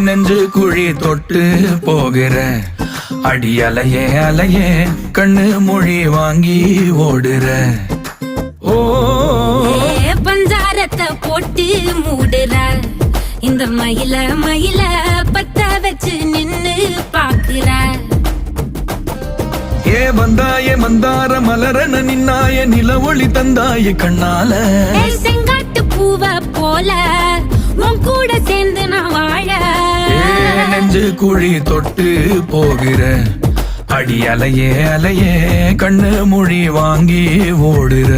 நெஞ்சு குழி தொட்டு போகிற அடி அலையே அலையே கண்ணு மொழி வாங்கி ஓடுற. ஓ பஞ்சாரத்தை போட்டு மூடுற இந்த மயில மயில பத்த வச்சு நின்னு பாக்குற. ஏ வந்தாயே மந்தார மலரன நின்னாய நில ஒளி தந்தாய கண்ணால. செங்காட்டு பூவ போல உன் கூட சேர்ந்து நான் வாழ. நெஞ்சு குழி தொட்டு போகிற அடி அலையே அலையே கண்ணு மொழி வாங்கி ஓடுற.